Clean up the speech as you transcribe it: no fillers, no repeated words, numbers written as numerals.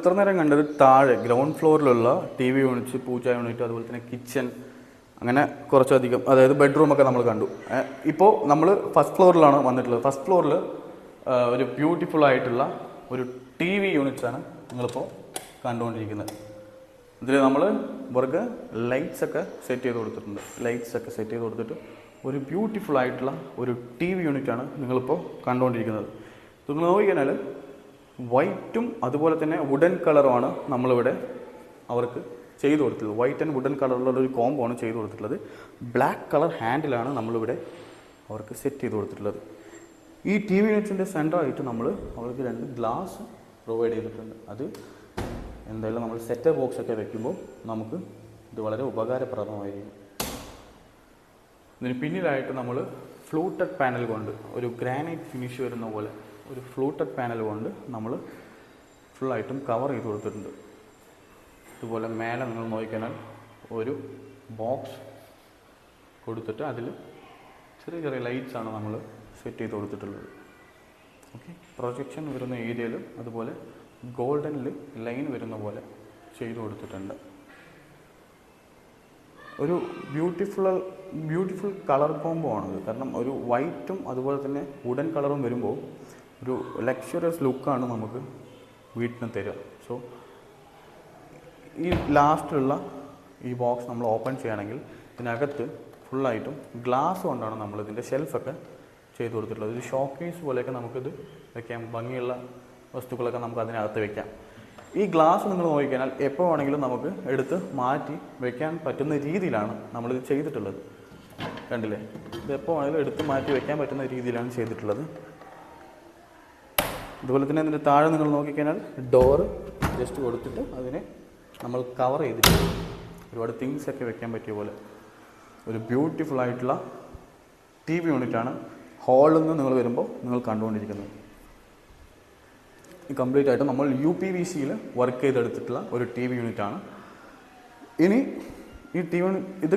ഇത്ര നേരം കണ്ടത് താഴെ ഗ്രൗണ്ട് ഫ്ലോറിലുള്ള ടി വി യൂണിറ്റ്, പൂജ യൂണിറ്റ്, അതുപോലെ തന്നെ കിച്ചൺ, അങ്ങനെ കുറച്ചധികം, അതായത് ബെഡ്റൂമൊക്കെ നമ്മൾ കണ്ടു. ഇപ്പോൾ നമ്മൾ ഫസ്റ്റ് ഫ്ലോറിലാണ് വന്നിട്ടുള്ളത്. ഫസ്റ്റ് ഫ്ലോറിൽ ഒരു ബ്യൂട്ടിഫുൾ ആയിട്ടുള്ള ഒരു ടി വി യൂണിറ്റാണ് നിങ്ങളിപ്പോൾ കണ്ടുകൊണ്ടിരിക്കുന്നത്. ഇതിൽ നമ്മൾ ഇവർക്ക് ലൈറ്റ്സ് ഒക്കെ സെറ്റ് ചെയ്ത് കൊടുത്തിട്ടുണ്ട്. ലൈറ്റ്സ് ഒക്കെ സെറ്റ് ചെയ്ത് കൊടുത്തിട്ട് ഒരു ബ്യൂട്ടിഫുൾ ആയിട്ടുള്ള ഒരു ടി വി യൂണിറ്റാണ് നിങ്ങളിപ്പോൾ കണ്ടുകൊണ്ടിരിക്കുന്നത്. നിങ്ങൾ നോക്കിക്കഴിഞ്ഞാൽ വൈറ്റും അതുപോലെ തന്നെ വുഡൻ കളറുമാണ് നമ്മളിവിടെ അവർക്ക് ചെയ്തു കൊടുത്തിട്ടുള്ളത്. വൈറ്റ് ആൻഡ് വുഡൻ കളറിലുള്ള ഒരു കോംബോ ആണ് ചെയ്തു കൊടുത്തിട്ടുള്ളത്. ബ്ലാക്ക് കളർ ഹാൻഡിലാണ് നമ്മളിവിടെ അവർക്ക് സെറ്റ് ചെയ്ത് കൊടുത്തിട്ടുള്ളത്. ഈ ടി വി യൂണിറ്റിൻ്റെ സെൻറ്ററായിട്ട് നമ്മൾ അവർക്ക് 2 ഗ്ലാസ് പ്രൊവൈഡ് ചെയ്തിട്ടുണ്ട്. അത് എന്തായാലും നമ്മൾ സെറ്റ് ബോക്സ് ഒക്കെ വെക്കുമ്പോൾ നമുക്ക് ഇത് വളരെ ഉപകാരപ്രദമായിരിക്കും. ഇതിന് പിന്നിലായിട്ട് നമ്മൾ ഫ്ലൂട്ടഡ് പാനൽ കൊണ്ട്, ഒരു ഗ്രാനൈറ്റ് ഫിനിഷ് വരുന്ന പോലെ ഒരു ഫ്ലൂട്ടഡ് പാനൽ കൊണ്ട് നമ്മൾ ഫുള്ളായിട്ടും കവർ ചെയ്ത് കൊടുത്തിട്ടുണ്ട്. ഇതുപോലെ മേലെ നിങ്ങൾ നോക്കിക്കഴിഞ്ഞാൽ ഒരു ബോക്സ് കൊടുത്തിട്ട് അതിൽ ചെറിയ ചെറിയ ലൈറ്റ്സാണ് നമ്മൾ സെറ്റ് ചെയ്ത് കൊടുത്തിട്ടുള്ളത്. ഓക്കെ, പ്രൊജക്ഷൻ വരുന്ന ഏരിയയിലും അതുപോലെ ഗോൾഡനിൽ ലൈൻ വരുന്ന പോലെ ചെയ്തു കൊടുത്തിട്ടുണ്ട്. ഒരു ബ്യൂട്ടിഫുൾ കളർ കോംബോ ആണത്. കാരണം ഒരു വൈറ്റും അതുപോലെ തന്നെ വുഡൻ കളറും വരുമ്പോൾ ഒരു ലക്ഷറിയസ് ലുക്കാണ് നമുക്ക് വീട്ടിന് തരിക. സോ ഈ ലാസ്റ്റിലുള്ള ഈ ബോക്സ് നമ്മൾ ഓപ്പൺ ചെയ്യുകയാണെങ്കിൽ ഇതിനകത്ത് ഫുള്ളായിട്ടും ഗ്ലാസ് കൊണ്ടാണ് നമ്മളിതിൻ്റെ ഷെൽഫൊക്കെ ചെയ്ത് കൊടുത്തിട്ടുള്ളത്. ഒരു ഷോക്കേസ് പോലെയൊക്കെ നമുക്കിത് വെക്കാം. ഭംഗിയുള്ള വസ്തുക്കളൊക്കെ നമുക്ക് അതിനകത്ത് വെക്കാം. ഈ ഗ്ലാസ് നിങ്ങൾ നോക്കിക്കഴിഞ്ഞാൽ എപ്പോൾ വേണമെങ്കിലും നമുക്ക് എടുത്ത് മാറ്റി വെക്കാൻ പറ്റുന്ന രീതിയിലാണ് നമ്മളിത് ചെയ്തിട്ടുള്ളത്. കണ്ടില്ലേ, ഇത് എപ്പോൾ വേണമെങ്കിലും എടുത്ത് മാറ്റി വെക്കാൻ പറ്റുന്ന രീതിയിലാണ് ചെയ്തിട്ടുള്ളത്. അതുപോലെ തന്നെ അതിൻ്റെ താഴെ നിങ്ങൾ നോക്കിക്കഴിഞ്ഞാൽ ഡോറ് ജസ്റ്റ് കൊടുത്തിട്ട് അതിനെ നമ്മൾ കവർ ചെയ്തിട്ട് ഒരുപാട് തിങ്സൊക്കെ വെക്കാൻ പറ്റിയ പോലെ ഒരു ബ്യൂട്ടിഫുൾ ആയിട്ടുള്ള ടി വി യൂണിറ്റാണ് ഹാളിൽ നിന്ന് നിങ്ങൾ വരുമ്പോൾ നിങ്ങൾ കണ്ടുകൊണ്ടിരിക്കുന്നത്. കംപ്ലീറ്റ് ആയിട്ട് നമ്മൾ UPVCയിൽ വർക്ക് ചെയ്തെടുത്തിട്ടുള്ള ഒരു ടി വി യൂണിറ്റാണ്. ഇനി ഈ ടി വി ഇത്